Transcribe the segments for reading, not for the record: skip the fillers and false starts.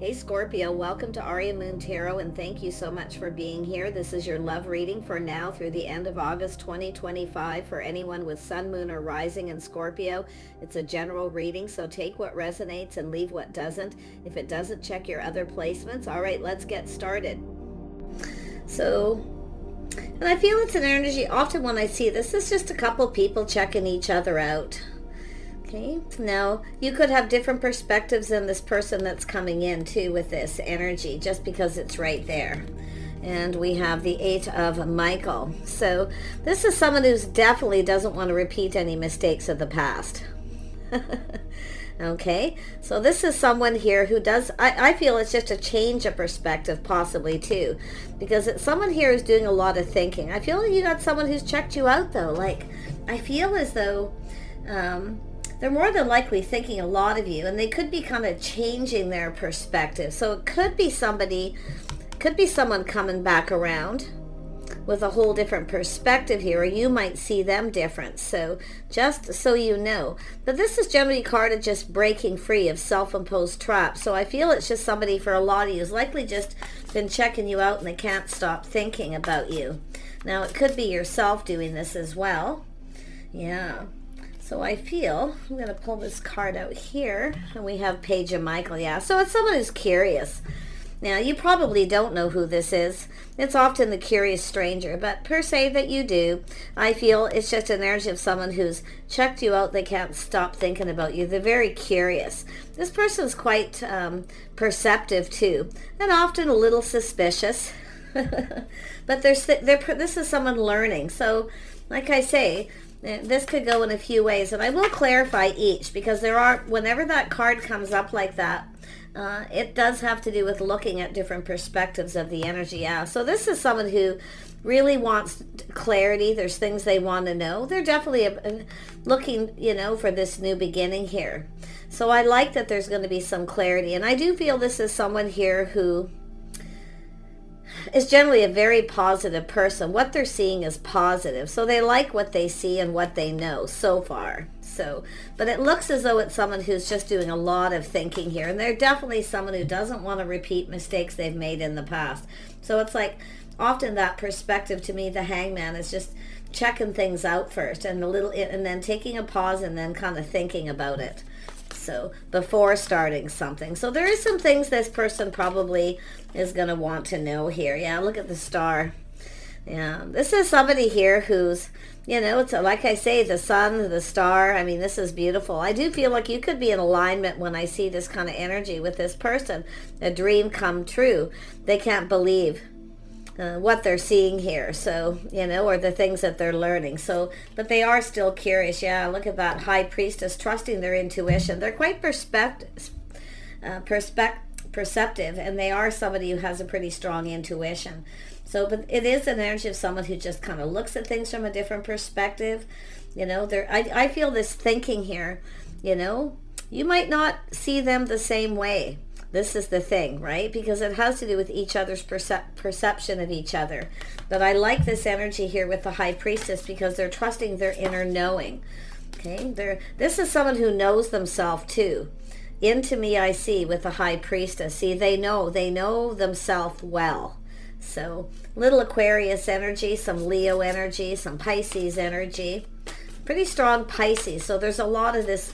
Hey Scorpio, welcome to Aria Moon Tarot, and thank you so much for being here. This is your love reading for now through the end of August 2025 for anyone with Sun, Moon, or Rising in Scorpio. It's a general reading, so take what resonates and leave what doesn't. If it doesn't, check your other placements. All right, let's get started. And I feel it's an energy, often when I see this, it's just a couple people checking each other out. Okay, now you could have different perspectives than this person that's coming in too with this energy, just because it's right there. And we have the Eight of Michael. So this is someone who definitely doesn't want to repeat any mistakes of the past. Okay, so this is someone here who does, I feel it's just a change of perspective possibly too, because it's someone here who's doing a lot of thinking. I feel you got someone who's checked you out though. Like, I feel as though they're more than likely thinking a lot of you, and they could be kind of changing their perspective. So it could be someone coming back around with a whole different perspective here, or you might see them different. So just so you know. But this is generally a card of just breaking free of self-imposed traps. So I feel it's just somebody for a lot of you who's likely just been checking you out and they can't stop thinking about you. Now it could be yourself doing this as well. Yeah. So I feel, I'm going to pull this card out here, and we have Page of Michael. Yeah, so it's someone who's curious. Now, you probably don't know who this is. It's often the curious stranger, but per se that you do. I feel it's just an energy of someone who's checked you out. They can't stop thinking about you. They're very curious. This person's quite perceptive too, and often a little suspicious. But this is someone learning. So, like I say, this could go in a few ways, and I will clarify each, because whenever that card comes up like that, it does have to do with looking at different perspectives of the energy. Yeah, so this is someone who really wants clarity. There's things they want to know. They're definitely looking, for this new beginning here. So I like that there's going to be some clarity, and I do feel this is someone here who is generally a very positive person. What they're seeing is positive. So they like what they see and what they know so far. But it looks as though it's someone who's just doing a lot of thinking here. And they're definitely someone who doesn't want to repeat mistakes they've made in the past. So it's like often that perspective to me, the Hangman, is just checking things out first and then taking a pause and then kind of thinking about it. So before starting something. So there is some things this person probably is going to want to know here. Yeah, look at the star. Yeah, this is somebody here who's, it's like I say, the sun, the star. I mean, this is beautiful. I do feel like you could be in alignment when I see this kind of energy with this person. A dream come true. They can't believe what they're seeing here, so or the things that they're learning. So but they are still curious. Yeah, look at that High Priestess, trusting their intuition. They're quite perceptive, and they are somebody who has a pretty strong intuition. So but it is an energy of someone who just kind of looks at things from a different perspective. I feel this thinking here. You might not see them the same way. This is the thing, right? Because it has to do with each other's perception of each other. But I like this energy here with the High Priestess, because they're trusting their inner knowing. Okay, this is someone who knows themselves too. Into me I see with the High Priestess. See, they know themselves well. So little Aquarius energy, some Leo energy, some Pisces energy. Pretty strong Pisces. So there's a lot of this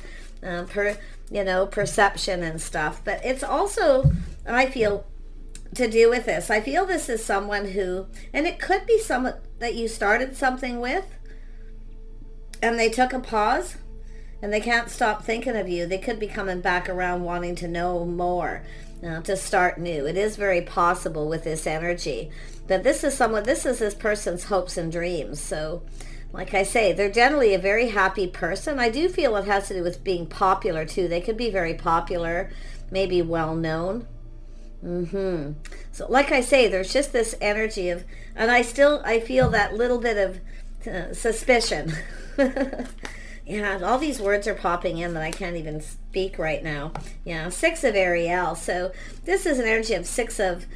perception and stuff. But it's also, I feel, to do with this. I feel this is someone who, and it could be someone that you started something with and they took a pause and they can't stop thinking of you. They could be coming back around wanting to know more, to start new. It is very possible with this energy that this is this person's hopes and dreams. So like I say, they're generally a very happy person. I do feel it has to do with being popular too. They could be very popular, maybe well known. So like I say, there's just this energy of, and I feel that little bit of suspicion. Yeah, all these words are popping in that I can't even speak right now. Yeah, Six of Ariel. So this is an energy of Six of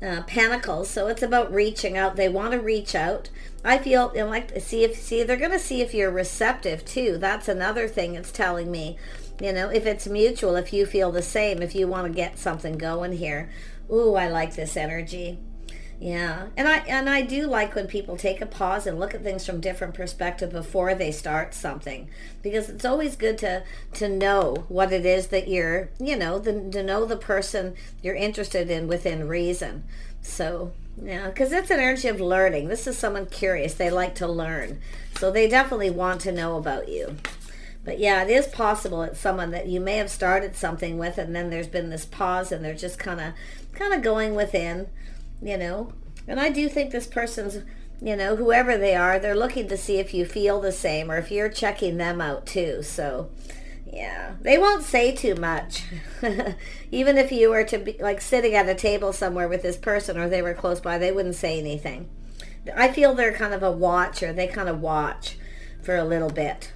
Pentacles. So it's about reaching out. They want to reach out. I feel like they're going to see if you're receptive too. That's another thing it's telling me. You know, if it's mutual, if you feel the same, if you want to get something going here. Ooh, I like this energy. Yeah, and I do like when people take a pause and look at things from different perspective before they start something, because it's always good to know what it is that you're, you know, to know the person you're interested in within reason. So, yeah, because it's an energy of learning. This is someone curious. They like to learn. So they definitely want to know about you. But yeah, it is possible it's someone that you may have started something with, and then there's been this pause and they're just kind of going within, you know. And I do think this person's, you know, whoever they are, they're looking to see if you feel the same or if you're checking them out too. So yeah, they won't say too much. Even if you were to be like sitting at a table somewhere with this person or they were close by, they wouldn't say anything. I feel they're kind of a watcher. They kind of watch for a little bit.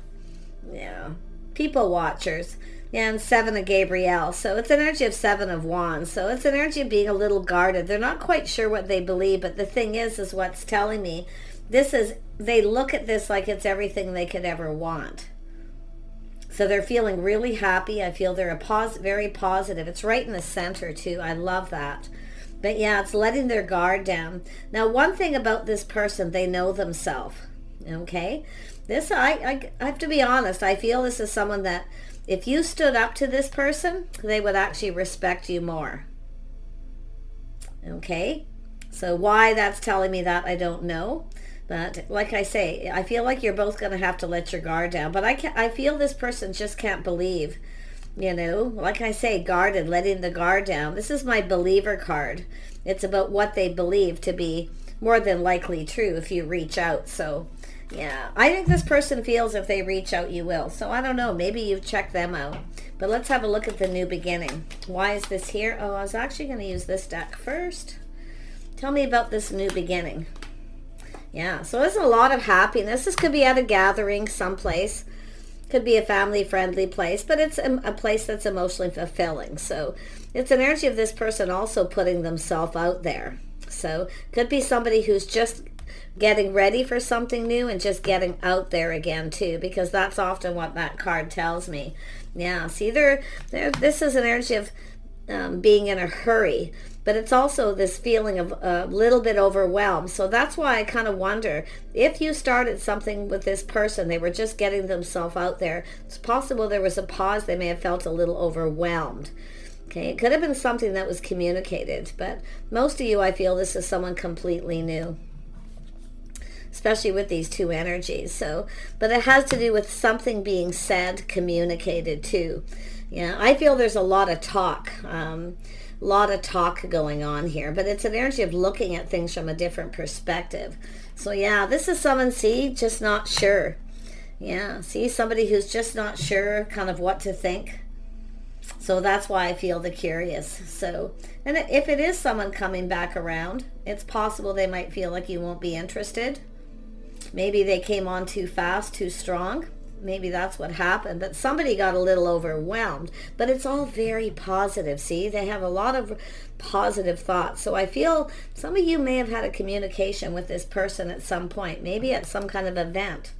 Yeah, people watchers. Yeah, and 7 of Gabriel. So it's an energy of 7 of Wands. So it's an energy of being a little guarded. They're not quite sure what they believe, but the thing is what's telling me, they look at this like it's everything they could ever want. So they're feeling really happy. I feel they're very positive. It's right in the center too. I love that. But yeah, it's letting their guard down. Now, one thing about this person, they know themselves. Okay? This, I have to be honest, I feel this is someone that if you stood up to this person, they would actually respect you more. Okay? So why that's telling me that, I don't know. But like I say, I feel like you're both going to have to let your guard down. But I feel this person just can't believe, you know, like I say, guarded, letting the guard down. This is my believer card. It's about what they believe to be more than likely true if you reach out. So yeah, I think this person feels if they reach out, you will. So I don't know. Maybe you've checked them out. But let's have a look at the new beginning. Why is this here? Oh, I was actually going to use this deck first. Tell me about this new beginning. Yeah, so there's a lot of happiness. This could be at a gathering someplace. Could be a family-friendly place. But it's a place that's emotionally fulfilling. So it's an energy of this person also putting themselves out there. So could be somebody who's just getting ready for something new and just getting out there again too, because that's often what that card tells me. Yeah, see, this is an energy of being in a hurry, but it's also this feeling of a little bit overwhelmed. So that's why I kind of wonder if you started something with this person, they were just getting themselves out there. It's possible there was a pause. They may have felt a little overwhelmed. Okay, it could have been something that was communicated, but most of you, I feel this is someone completely new, especially with these two energies. So, but it has to do with something being said, communicated too. Yeah, I feel there's a lot of talk going on here, but it's an energy of looking at things from a different perspective. So yeah, this is someone, see, just not sure. Yeah, see, somebody who's just not sure kind of what to think. So that's why I feel the curious. So, and if it is someone coming back around, it's possible they might feel like you won't be interested. Maybe they came on too fast, too strong. Maybe that's what happened. But somebody got a little overwhelmed. But it's all very positive. See, they have a lot of positive thoughts. So I feel some of you may have had a communication with this person at some point. Maybe at some kind of event.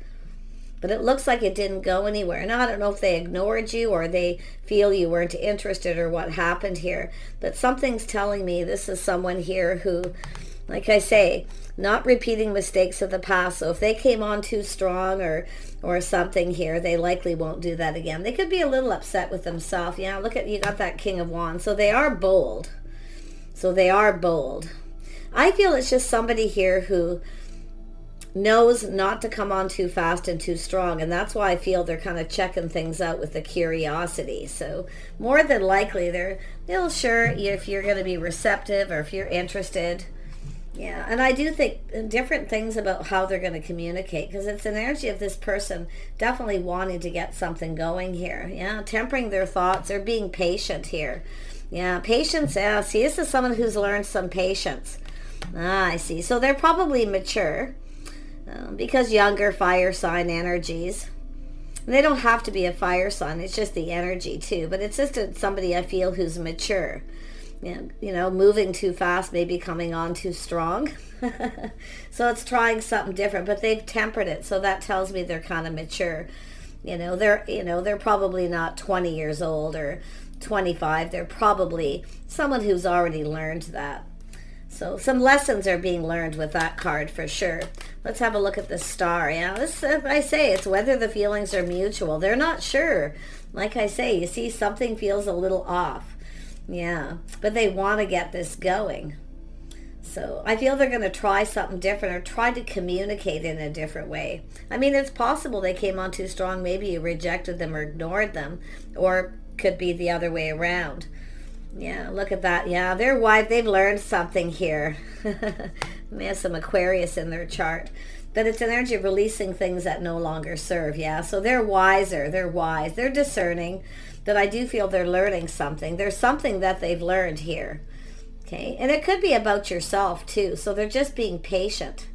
But it looks like it didn't go anywhere. Now, I don't know if they ignored you or they feel you weren't interested or what happened here. But something's telling me this is someone here who, like I say, not repeating mistakes of the past. So if they came on too strong or something here, they likely won't do that again. They could be a little upset with themselves. Yeah, look at, you got that King of Wands. So they are bold. I feel it's just somebody here who knows not to come on too fast and too strong, and that's why I feel they're kind of checking things out with the curiosity. So more than likely they'll sure if you're going to be receptive or if you're interested. Yeah, and I do think different things about how they're going to communicate, because it's an energy of this person definitely wanting to get something going here. Yeah, tempering their thoughts or being patient here. Yeah, patience. Yeah, see, this is someone who's learned some patience. Ah, I see. So they're probably mature. Because younger fire sign energies. And they don't have to be a fire sign. It's just the energy too. But it's just somebody I feel who's mature. You know, moving too fast, maybe coming on too strong. So it's trying something different. But they've tempered it. So that tells me they're kind of mature. They're probably not 20 years old or 25. They're probably someone who's already learned that. So some lessons are being learned with that card for sure. Let's have a look at the star. Yeah, I say it's whether the feelings are mutual. They're not sure. Like I say, you see something feels a little off. Yeah, but they want to get this going. So I feel they're going to try something different or try to communicate in a different way. I mean, it's possible they came on too strong. Maybe you rejected them or ignored them, or could be the other way around. Yeah, look at that. Yeah, they're wise. They've learned something here. They have some Aquarius in their chart. But it's an energy of releasing things that no longer serve. Yeah, so they're wiser. They're wise. They're discerning. But I do feel they're learning something. There's something that they've learned here. Okay, and it could be about yourself too. So they're just being patient.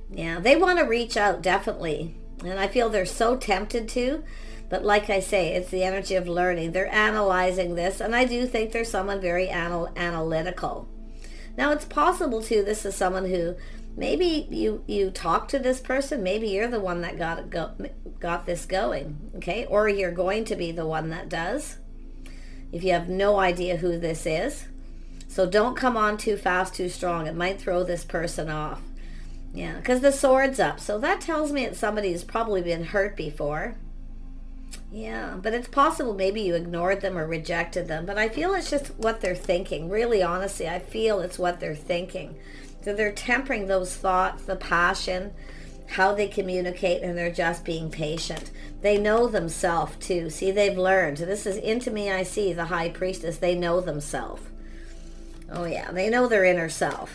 Yeah, they want to reach out, definitely. And I feel they're so tempted to. But like I say, it's the energy of learning. They're analyzing this, and I do think there's someone very analytical. Now, it's possible, too, this is someone who maybe you talk to this person. Maybe you're the one that got this going, okay? Or you're going to be the one that does, if you have no idea who this is. So don't come on too fast, too strong. It might throw this person off. Yeah, because the sword's up. So that tells me it's somebody who's probably been hurt before. Yeah, but it's possible maybe you ignored them or rejected them. But I feel it's just what they're thinking. Really, honestly, I feel it's what they're thinking. So they're tempering those thoughts, the passion, how they communicate, and they're just being patient. They know themselves, too. See, they've learned. This is into me, I see, the High Priestess. They know themselves. Oh, yeah, they know their inner self.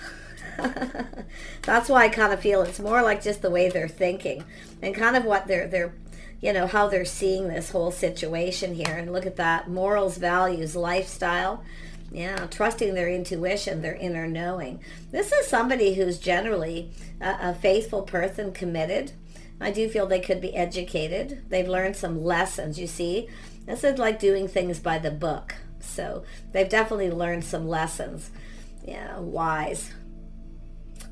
That's why I kind of feel it's more like just the way they're thinking and kind of what they're how they're seeing this whole situation here. And look at that. Morals, values, lifestyle. Yeah, trusting their intuition, their inner knowing. This is somebody who's generally a faithful person, committed. I do feel they could be educated. They've learned some lessons, you see. This is like doing things by the book. So they've definitely learned some lessons. Yeah, wise.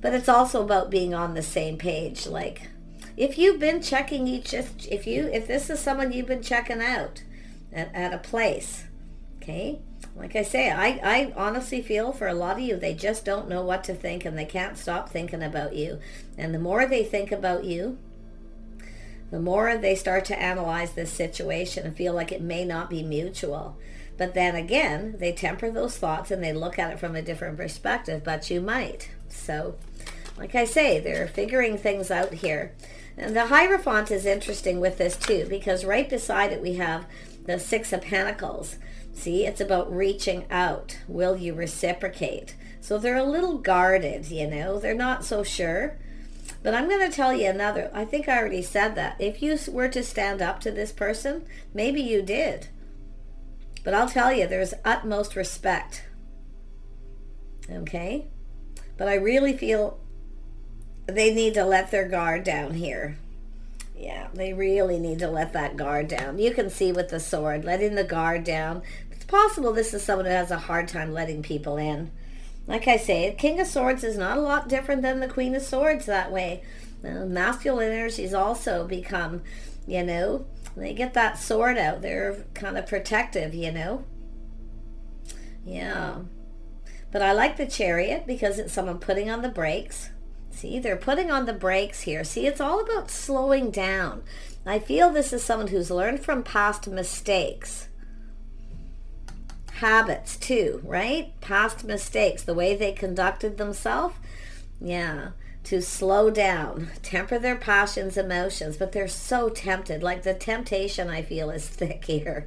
But it's also about being on the same page. Like, if you've been checking if this is someone you've been checking out at a place, okay? Like I say, I honestly feel for a lot of you, they just don't know what to think and they can't stop thinking about you. And the more they think about you, the more they start to analyze this situation and feel like it may not be mutual. But then again, they temper those thoughts and they look at it from a different perspective, but you might. So, like I say, they're figuring things out here. And the Hierophant is interesting with this too, because right beside it we have the Six of Pentacles. See, it's about reaching out. Will you reciprocate? So they're a little guarded, They're not so sure. But I'm going to tell you another. I think I already said that. If you were to stand up to this person, maybe you did. But I'll tell you, there's utmost respect. Okay? But I really feel they need to let their guard down here. Yeah, they really need to let that guard down. You can see with the sword, letting the guard down. It's possible this is someone who has a hard time letting people in. Like I say, King of Swords is not a lot different than the Queen of Swords that way. Masculine energies also become, they get that sword out. They're kind of protective, Yeah. But I like the Chariot because it's someone putting on the brakes. See, they're putting on the brakes here. See, it's all about slowing down. I feel this is someone who's learned from past mistakes. Habits too, right? Past mistakes, the way they conducted themselves. Yeah, to slow down, temper their passions, emotions, but they're so tempted. Like the temptation, I feel, is thick here.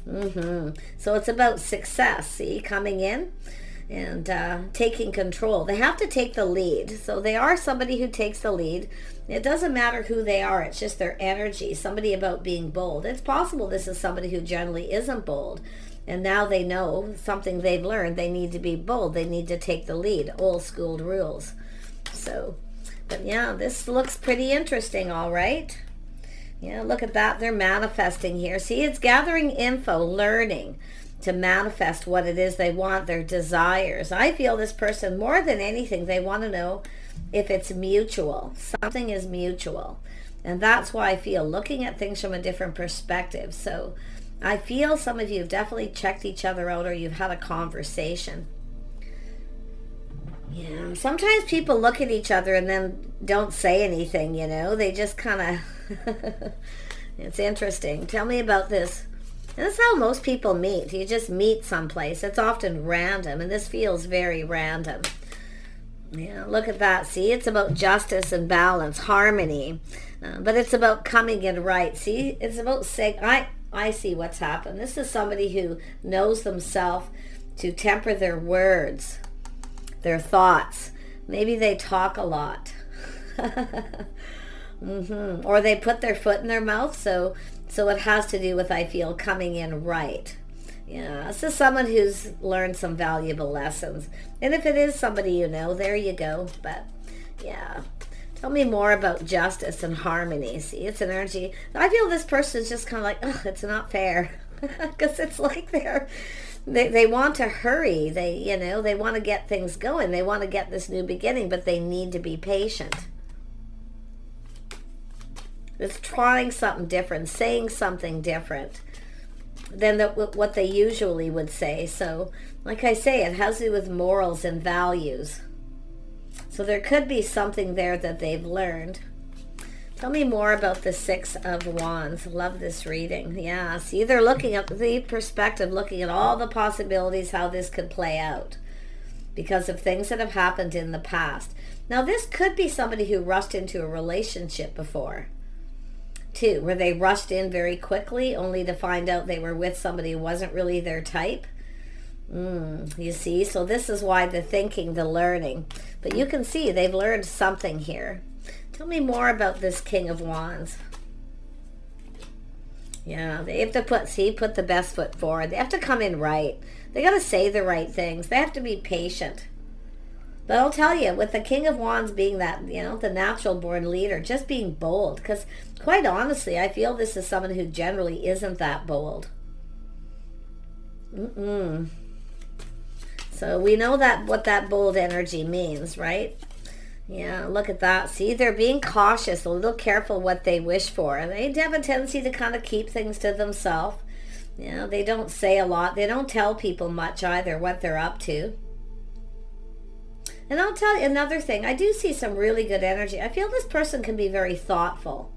So it's about success, see, coming in and taking control. They have to take the lead. So they are somebody who takes the lead. It doesn't matter who they are. It's just their energy. Somebody about being bold. It's possible this is somebody who generally isn't bold. And now they know something they've learned. They need to be bold. They need to take the lead. Old school rules. So, but yeah, this looks pretty interesting, all right? Yeah, look at that. They're manifesting here. See, it's gathering info, learning to manifest what it is they want, their desires. I feel this person, more than anything, they want to know if it's mutual. Something is mutual. And that's why I feel looking at things from a different perspective. So I feel some of you have definitely checked each other out, or you've had a conversation. Yeah, sometimes people look at each other and then don't say anything, you know. They just kind of, it's interesting. Tell me about this. And that's how most people meet. You just meet someplace. It's often random, and this feels very random. Yeah, look at that. See, it's about justice and balance, harmony. But it's about coming in right. See, it's about saying, I see what's happened. This is somebody who knows themselves to temper their words, their thoughts. Maybe they talk a lot. Or they put their foot in their mouth. So it has to do with, I feel, coming in right. Yeah, this is someone who's learned some valuable lessons. And if it is somebody you know, there you go. But yeah, tell me more about justice and harmony. See, it's an energy. I feel this person is just kind of like, ugh, it's not fair. Because it's like they want to hurry. They want to get things going. They want to get this new beginning, but they need to be patient. It's trying something different, saying something different than what they usually would say. So, like I say, it has to do with morals and values. So there could be something there that they've learned. Tell me more about the Six of Wands. Love this reading. Yeah, see, they're looking at the perspective, looking at all the possibilities, how this could play out because of things that have happened in the past. Now, this could be somebody who rushed into a relationship before, too, where they rushed in very quickly only to find out they were with somebody who wasn't really their type. You see, so this is why the thinking, the learning. But you can see they've learned something here. Tell me more about this King of Wands. Yeah, they have to put the best foot forward. They have to come in right. They got to say the right things. They have to be patient. But I'll tell you, with the King of Wands being that, the natural born leader, just being bold. Because quite honestly, I feel this is someone who generally isn't that bold. So we know that what that bold energy means, right? Yeah, look at that. See, they're being cautious, a little careful what they wish for. And they have a tendency to kind of keep things to themselves. They don't say a lot. They don't tell people much either what they're up to. And I'll tell you another thing. I do see some really good energy. I feel this person can be very thoughtful.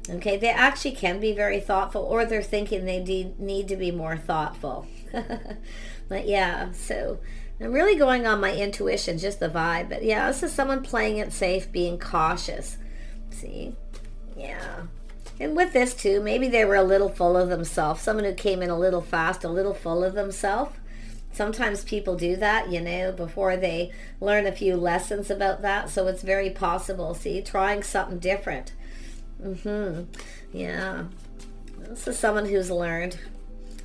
Okay, they actually can be very thoughtful, or they're thinking they need to be more thoughtful. But yeah, so I'm really going on my intuition, just the vibe. But yeah, this is someone playing it safe, being cautious. See? Yeah. And with this too, maybe they were a little full of themselves. Someone who came in a little fast, a little full of themselves. Sometimes people do that, before they learn a few lessons about that. So it's very possible, see, trying something different. Yeah. This is someone who's learned.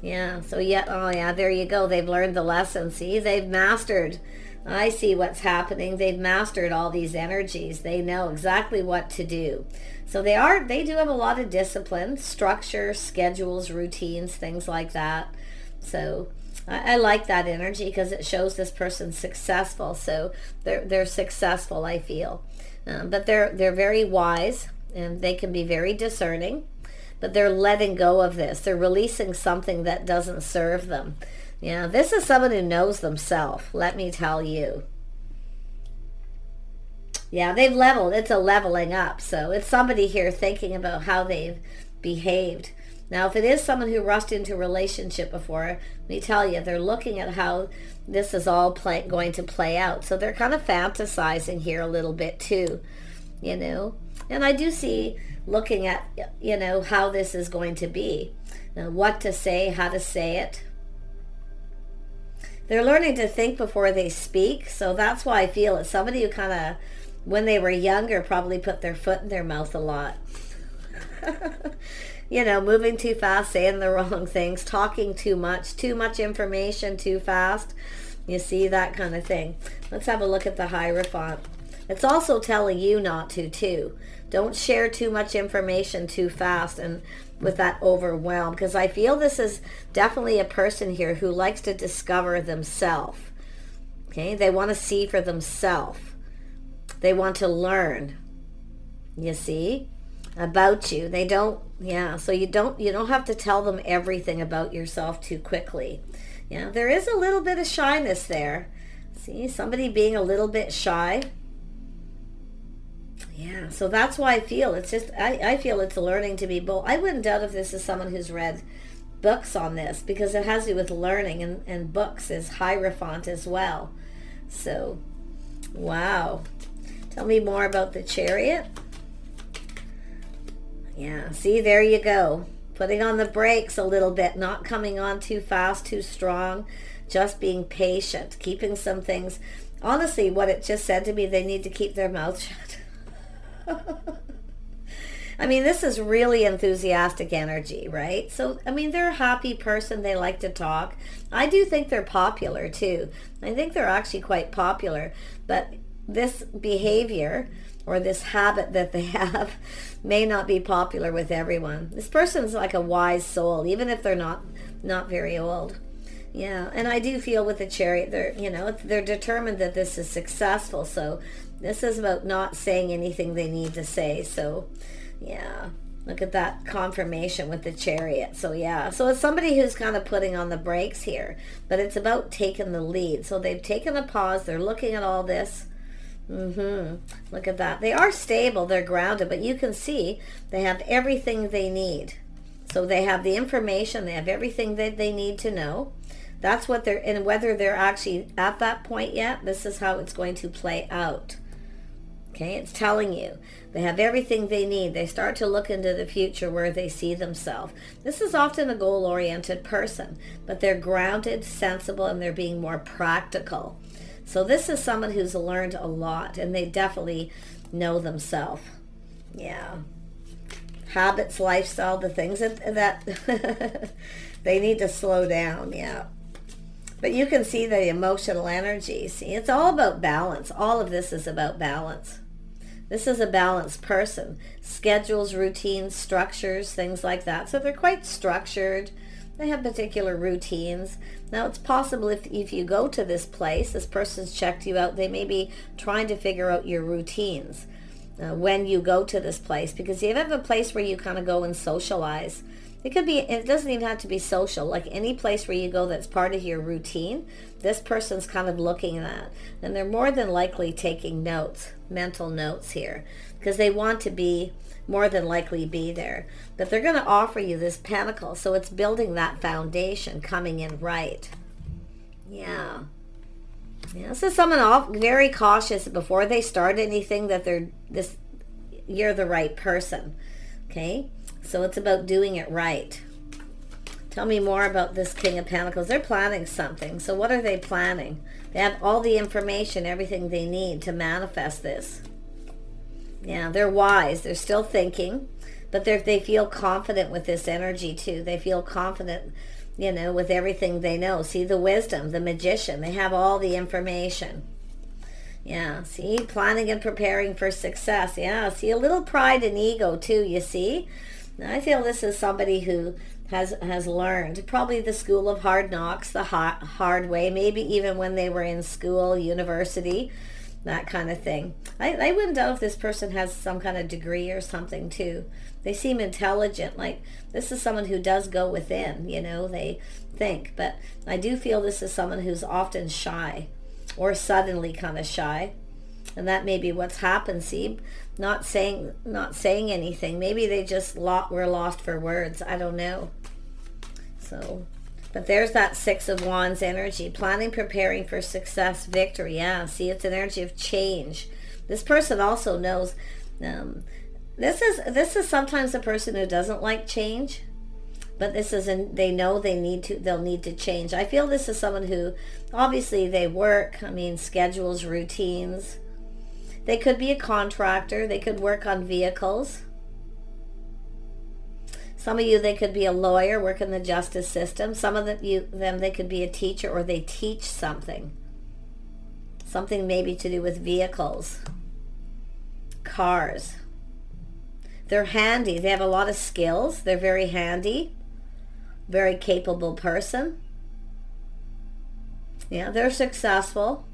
Yeah, so there you go. They've learned the lesson. See, they've mastered. I see what's happening. They've mastered all these energies. They know exactly what to do. So they do have a lot of discipline, structure, schedules, routines, things like that. So I like that energy because it shows this person's successful. So they're successful, I feel. But they're very wise, and they can be very discerning. But they're letting go of this. They're releasing something that doesn't serve them. Yeah, this is someone who knows themselves, let me tell you. Yeah, they've leveled. It's a leveling up. So it's somebody here thinking about how they've behaved. Now, if it is someone who rushed into a relationship before, let me tell you, they're looking at how this is all going to play out. So they're kind of fantasizing here a little bit too, And I do see looking at, how this is going to be, what to say, how to say it. They're learning to think before they speak. So that's why I feel it's somebody who kind of, when they were younger, probably put their foot in their mouth a lot. Moving too fast, saying the wrong things, talking too much information too fast. You see, that kind of thing. Let's have a look at the Hierophant. It's also telling you not to, too. Don't share too much information too fast and with that overwhelm, because I feel this is definitely a person here who likes to discover themselves. Okay, they want to see for themselves. They want to learn. You see? about you. They don't, yeah, so you don't have to tell them everything about yourself too quickly. Yeah, there is a little bit of shyness there. See, somebody being a little bit shy. Yeah, so that's why I feel it's just, I feel it's learning to be bold. I wouldn't doubt if this is someone who's read books on this, because it has to do with learning, and books is Hierophant as well. So, wow. Tell me more about the Chariot. Yeah, see, there you go. Putting on the brakes a little bit, not coming on too fast, too strong, just being patient, keeping some things. Honestly, what it just said to me, they need to keep their mouth shut. I mean, this is really enthusiastic energy, right? So, I mean, they're a happy person. They like to talk. I do think they're popular, too. I think they're actually quite popular. But this behavior or this habit that they have may not be popular with everyone. This person's like a wise soul, even if they're not very old. Yeah, and I do feel with the Chariot, they're determined that this is successful. So this is about not saying anything they need to say. So, yeah, look at that confirmation with the Chariot. So, yeah, so it's somebody who's kind of putting on the brakes here, but it's about taking the lead. So they've taken a pause. They're looking at all this. Look at that. They are stable. They're grounded, but you can see they have everything they need. So they have the information. They have everything that they need to know. That's what they're, and whether they're actually at that point yet, this is how it's going to play out. Okay, it's telling you they have everything they need. They start to look into the future where they see themselves. This is often a goal-oriented person, but they're grounded, sensible, and they're being more practical. So this is someone who's learned a lot, and they definitely know themselves. Yeah. Habits, lifestyle, the things that they need to slow down. Yeah. But you can see the emotional energy. See, it's all about balance. All of this is about balance. This is a balanced person. Schedules, routines, structures, things like that. So they're quite structured. They have particular routines. Now, it's possible if you go to this place, this person's checked you out, they may be trying to figure out your routines when you go to this place. Because you have a place where you kind of go and socialize. It doesn't even have to be social. Like any place where you go that's part of your routine, this person's kind of looking at. And they're more than likely taking notes, mental notes here. Because they want to be, more than likely be there. But they're going to offer you this pentacle. So it's building that foundation, coming in right. Yeah. Yeah, this is someone very cautious before they start anything that you're the right person. Okay? So it's about doing it right. Tell me more about this King of Pentacles. They're planning something. So what are they planning? They have all the information, everything they need to manifest this. Yeah, they're wise. They're still thinking, but they feel confident with this energy too. They feel confident, with everything they know. See the wisdom, the magician. They have all the information. Yeah, see, planning and preparing for success. Yeah, see, a little pride and ego too, you see? I feel this is somebody who has learned probably the school of hard knocks, the hard way, maybe even when they were in school, university, that kind of thing. I wouldn't doubt if this person has some kind of degree or something too. They seem intelligent. Like this is someone who does go within, they think. But I do feel this is someone who's often shy or suddenly kind of shy. And that may be what's happened, see? Not saying anything. Maybe they just were lost for words. I don't know. So, but there's that Six of Wands energy. Planning, preparing for success, victory. Yeah, see, it's an energy of change. This person also knows, this is sometimes a person who doesn't like change. But they know they'll need to change. I feel this is someone who, obviously they work, schedules, routines. They could be a contractor. They could work on vehicles. Some of you, they could be a lawyer, work in the justice system. Some of them, they could be a teacher or they teach something. Something maybe to do with vehicles, cars. They're handy. They have a lot of skills. They're very handy. Very capable person. Yeah, they're successful.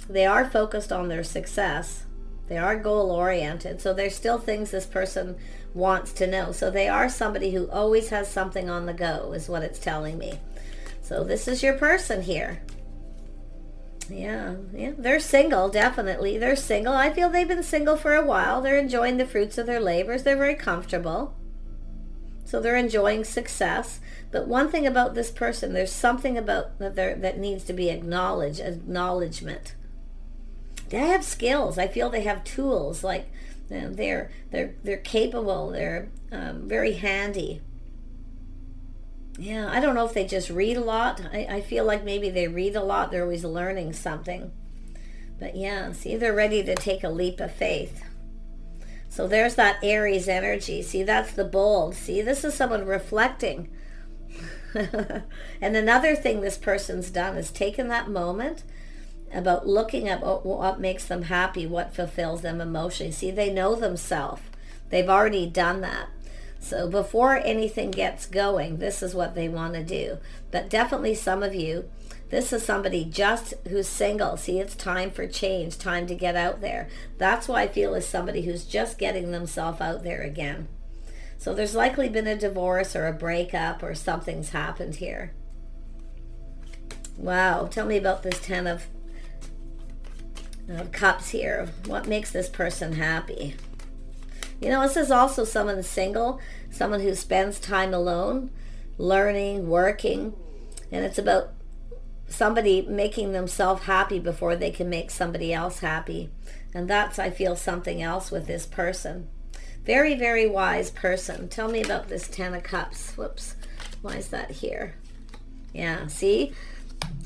They are focused on their success. They are goal-oriented, so there's still things this person wants to know. So they are somebody who always has something on the go, is what it's telling me. So this is your person here. Yeah, they're single, definitely. They're single. I feel they've been single for a while. They're enjoying the fruits of their labors. They're very comfortable. So they're enjoying success. But one thing about this person, there's something about that needs to be acknowledgement. They have skills. I feel they have tools. Like, you know, they're capable. They're very handy. Yeah, I don't know if they just read a lot. I feel like maybe they read a lot. They're always learning something. But yeah, see, they're ready to take a leap of faith. So there's that Aries energy. See, that's the bold. See, this is someone reflecting. And another thing this person's done is taken that moment about looking at what makes them happy, what fulfills them emotionally. See, they know themselves. They've already done that. So before anything gets going, this is what they want to do. But definitely some of you, this is somebody just who's single. See, it's time for change, time to get out there. That's why I feel is somebody who's just getting themselves out there again. So there's likely been a divorce or a breakup or something's happened here. Wow, tell me about this Ten of Cups here. What makes this person happy? You know, this is also someone single, someone who spends time alone, learning, working, and it's about somebody making themselves happy before they can make somebody else happy. And that's, I feel, something else with this person. Very, very wise person. Tell me about this Ten of Cups. Whoops, why is that here? Yeah, see?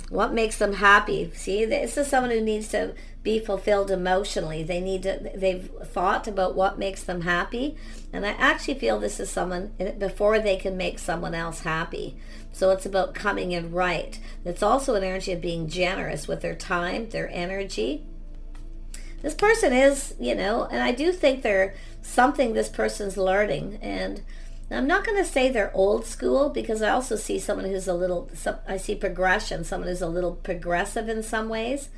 What makes them happy? See, this is someone who needs to be fulfilled emotionally. They've thought about what makes them happy. And I actually feel this is someone before they can make someone else happy. So it's about coming in right. It's also an energy of being generous with their time, their energy. This person is, you know, and I do think they're something this person's learning. And I'm not going to say they're old school, because I also see someone who's I see progression, someone who's a little progressive in some ways.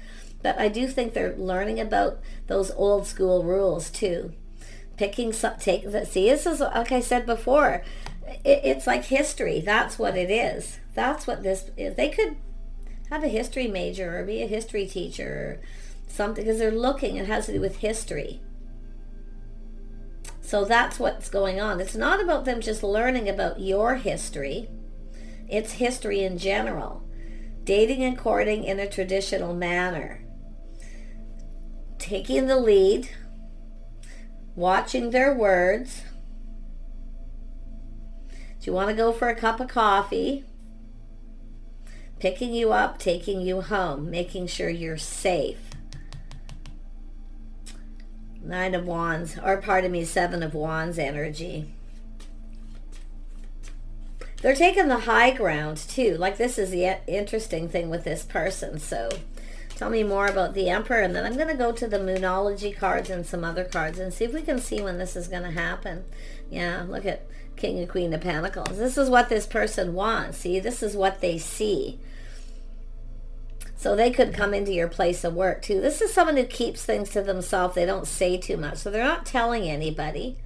But I do think they're learning about those old school rules too. See, this is, like I said before, it's like history. That's what it is. That's what this is. They could have a history major or be a history teacher or something, because they're looking, it has to do with history. So that's what's going on. It's not about them just learning about your history. It's history in general. Dating and courting in a traditional manner. Taking the lead. Watching their words. Do you want to go for a cup of coffee? Picking you up, taking you home. Making sure you're safe. Nine of Wands, or pardon me, Seven of Wands energy. They're taking the high ground too. Like, this is the interesting thing with this person. So tell me more about the Emperor, and then I'm going to go to the Moonology cards and some other cards and see if we can see when this is going to happen. Yeah, look at King and Queen of Pentacles. This is what this person wants. See, this is what they see. So they could come into your place of work too. This is someone who keeps things to themselves. They don't say too much. So they're not telling anybody.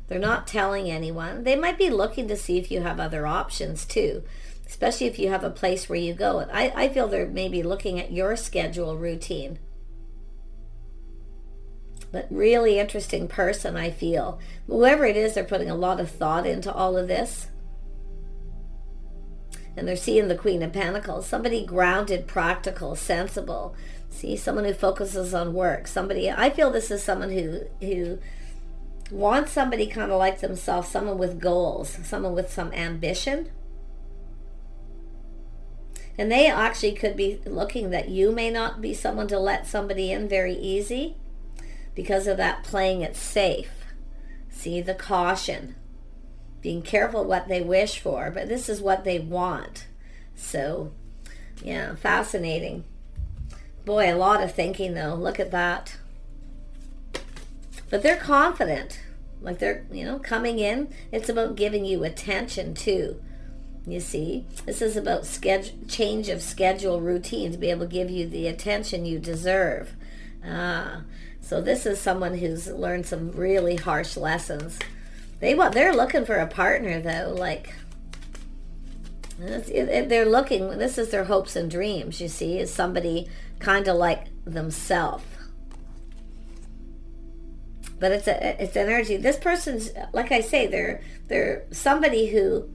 They're not telling anyone. They might be looking to see if you have other options too, especially if you have a place where you go. I feel they're maybe looking at your schedule routine. But really interesting person, I feel. Whoever it is, they're putting a lot of thought into all of this. And they're seeing the Queen of Pentacles. Somebody grounded, practical, sensible. See, someone who focuses on work. Somebody, I feel this is someone who wants somebody kind of like themselves, someone with goals, someone with some ambition. And they actually could be looking that you may not be someone to let somebody in very easy because of that playing it safe. See, the caution. Being careful what they wish for, but this is what they want. So, yeah, fascinating. Boy, a lot of thinking though. Look at that. But they're confident. Like they're, you know, coming in. It's about giving you attention too. You see, this is about change of schedule routine to be able to give you the attention you deserve. So this is someone who's learned some really harsh lessons. They're looking for a partner though, like they're looking, this is their hopes and dreams, you see, is somebody kind of like themselves. But it's energy. This person's, like I say, they're somebody who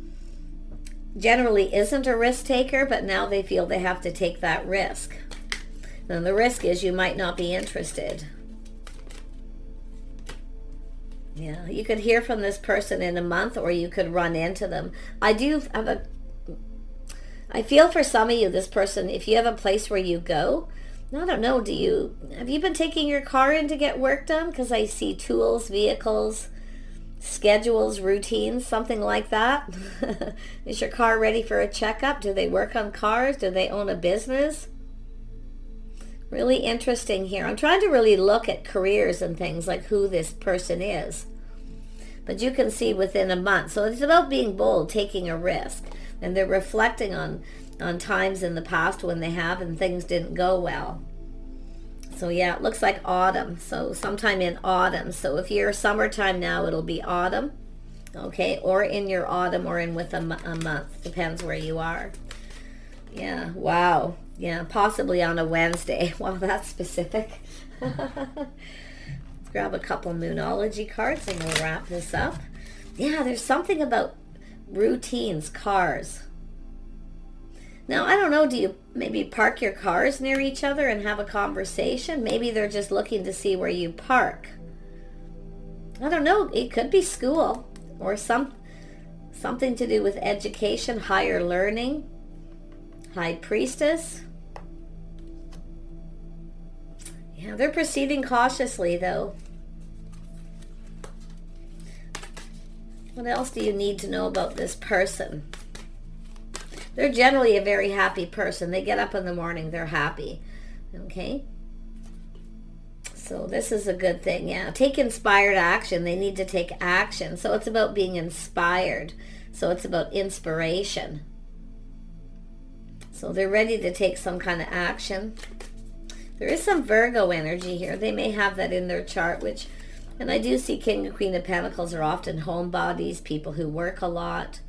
generally isn't a risk taker, but now they feel they have to take that risk. And the risk is you might not be interested. Yeah, you could hear from this person in a month, or you could run into them. I feel for some of you, this person, if you have a place where you go, I don't know, have you been taking your car in to get work done? Because I see tools, vehicles, schedules, routines, something like that. Is your car ready for a checkup? Do they work on cars? Do they own a business? Really interesting here. I'm trying to really look at careers and things, like who this person is. But you can see within a month. So it's about being bold, taking a risk. And they're reflecting on times in the past when they have and things didn't go well. So yeah, it looks like autumn. So sometime in autumn. So if you're summertime now, it'll be autumn. Okay, or in your autumn, or in with a month. Depends where you are. Yeah, wow. Yeah, possibly on a Wednesday. Wow, that's specific. Let's grab a couple Moonology cards and we'll wrap this up. Yeah, there's something about routines, cars. Now, I don't know, do you maybe park your cars near each other and have a conversation? Maybe they're just looking to see where you park. I don't know, it could be school or something to do with education, higher learning. High Priestess. Yeah, they're proceeding cautiously though. What else do you need to know about this person? They're generally a very happy person. They get up in the morning, they're happy. Okay? So this is a good thing, yeah. Take inspired action. They need to take action. So it's about being inspired. So it's about inspiration. So they're ready to take some kind of action. There is some Virgo energy here. They may have that in their chart, which, and I do see King and Queen of Pentacles are often homebodies, people who work a lot.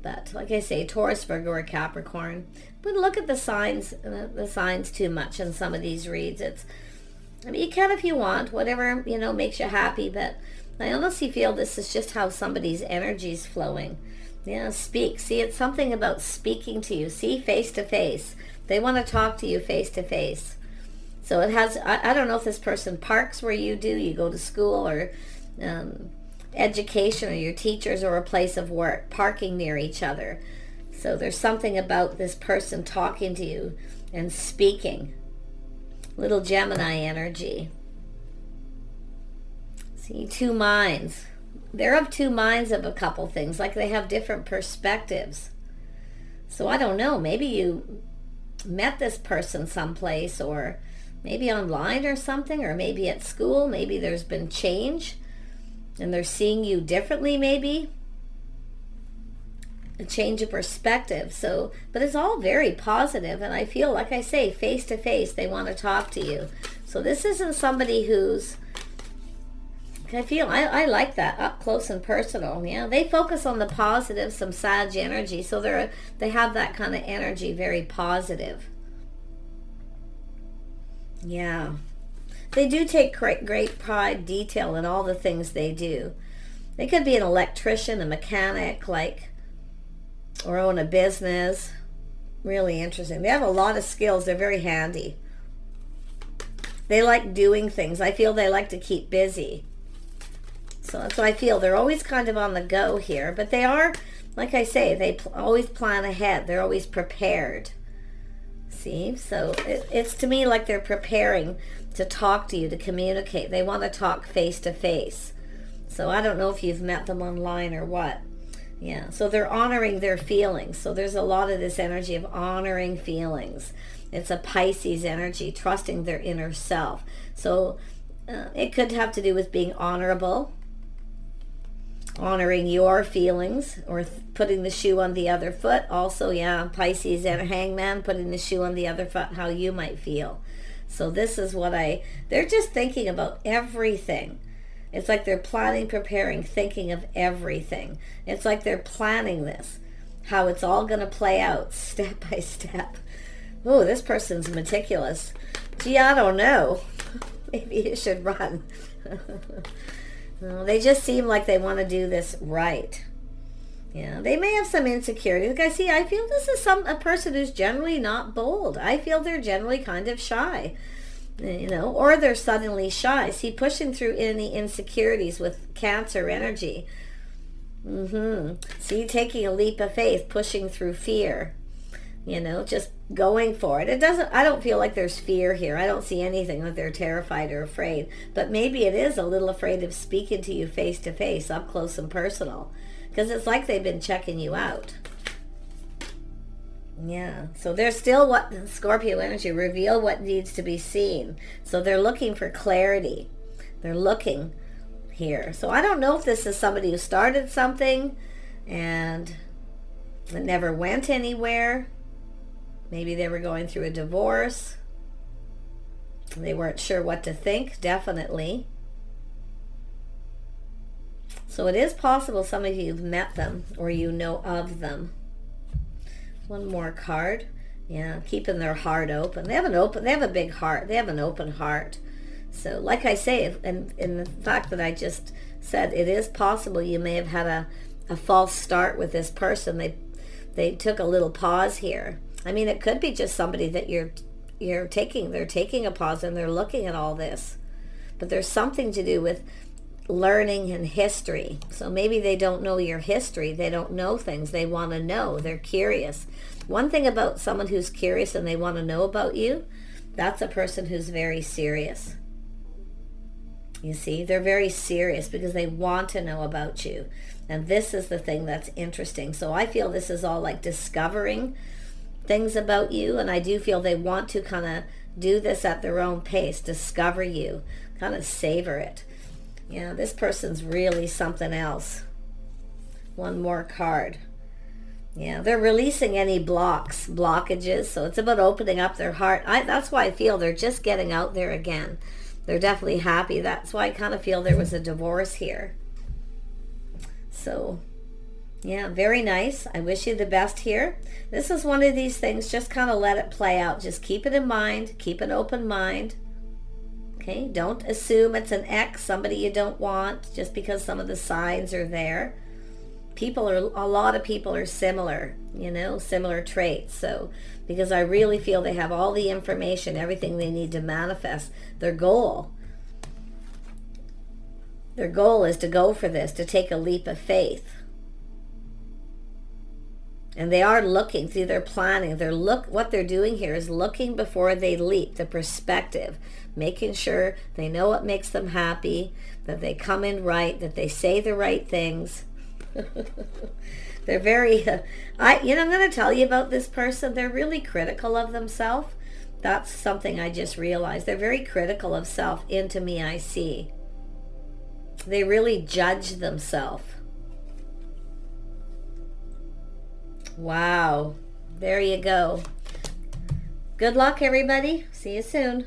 But like I say, Taurus, Virgo, or Capricorn. But look at the signs too much in some of these reads. I mean, you can if you want, whatever, makes you happy. But I honestly feel this is just how somebody's energy is flowing. Yeah, speak. See, it's something about speaking to you. See, face to face. They want to talk to you face to face. So it has, I don't know if this person parks where you do. You go to school or education, or your teachers, or a place of work, parking near each other. So there's something about this person talking to you and speaking. Little Gemini energy. See, two minds. They're of two minds of a couple things, like they have different perspectives. So I don't know, maybe you met this person someplace, or maybe online or something, or maybe at school. Maybe there's been change and they're seeing you differently, maybe a change of perspective. So, but it's all very positive, and I feel, like I say, face to face, they want to talk to you. So this isn't somebody who's, I like that, up close and personal. Yeah, they focus on the positive, some Sag energy. So they have that kind of energy, very positive. Yeah. They do take great pride, detail in all the things they do. They could be an electrician, a mechanic, or own a business. Really interesting. They have a lot of skills. They're very handy. They like doing things. I feel they like to keep busy. So that's what I feel. They're always kind of on the go here. But they are, like I say, they always plan ahead. They're always prepared. See? So it's to me like they're preparing to talk to you, to communicate. They want to talk face to face. So I don't know if you've met them online or what. Yeah, so they're honoring their feelings. So there's a lot of this energy of honoring feelings. It's a Pisces energy, trusting their inner self. So it could have to do with being honorable, honoring your feelings, or putting the shoe on the other foot. Also, yeah, Pisces and Hangman, putting the shoe on the other foot, how you might feel. So this is what they're just thinking about everything. It's like they're planning, preparing, thinking of everything. It's like they're planning this, how it's all going to play out step by step. Oh, this person's meticulous. Gee, I don't know. Maybe you should run. No, they just seem like they want to do this right. Yeah, they may have some insecurity. Like I see, I feel this is a person who's generally not bold. I feel they're generally kind of shy. Or they're suddenly shy. See, pushing through any insecurities with Cancer energy. See, taking a leap of faith, pushing through fear. Just going for it. I don't feel like there's fear here. I don't see anything that they're terrified or afraid. But maybe it is a little afraid of speaking to you face to face, up close and personal. Because it's like they've been checking you out. Yeah, so there's still Scorpio energy, reveal what needs to be seen. So they're looking for clarity. They're looking here. So I don't know if this is somebody who started something and it never went anywhere. Maybe they were going through a divorce. They weren't sure what to think, definitely. So it is possible some of you have met them or you know of them. One more card. Yeah, keeping their heart open. They have a big heart. They have an open heart. So like I say, and in the fact that I just said, it is possible you may have had a false start with this person. They took a little pause here. I mean, it could be just somebody that they're taking a pause and they're looking at all this. But there's something to do with learning and history. So maybe they don't know your history. They don't know things. They want to know. They're curious. One thing about someone who's curious and they want to know about you, that's a person who's very serious. You see, they're very serious because they want to know about you. And this is the thing that's interesting. So I feel this is all like discovering things about you. And I do feel they want to kind of do this at their own pace, discover you, kind of savor it. Yeah, this person's really something else. One more card. Yeah, they're releasing any blockages. So it's about opening up their heart. That's why I feel they're just getting out there again. They're definitely happy. That's why I kind of feel there was a divorce here. So, yeah, very nice. I wish you the best here. This is one of these things. Just kind of let it play out. Just keep it in mind. Keep an open mind. Okay, don't assume it's an ex, somebody you don't want, just because some of the signs are there. A lot of people are similar, similar traits. So, because I really feel they have all the information, everything they need to manifest their goal. Their goal is to go for this, to take a leap of faith. And they are looking, see, they're planning. What they're doing here is looking before they leap, the perspective, making sure they know what makes them happy, that they come in right, that they say the right things. They're very, I'm going to tell you about this person. They're really critical of themselves. That's something I just realized. They're very critical of self. Into me, I see. They really judge themselves. Wow. There you go. Good luck, everybody. See you soon.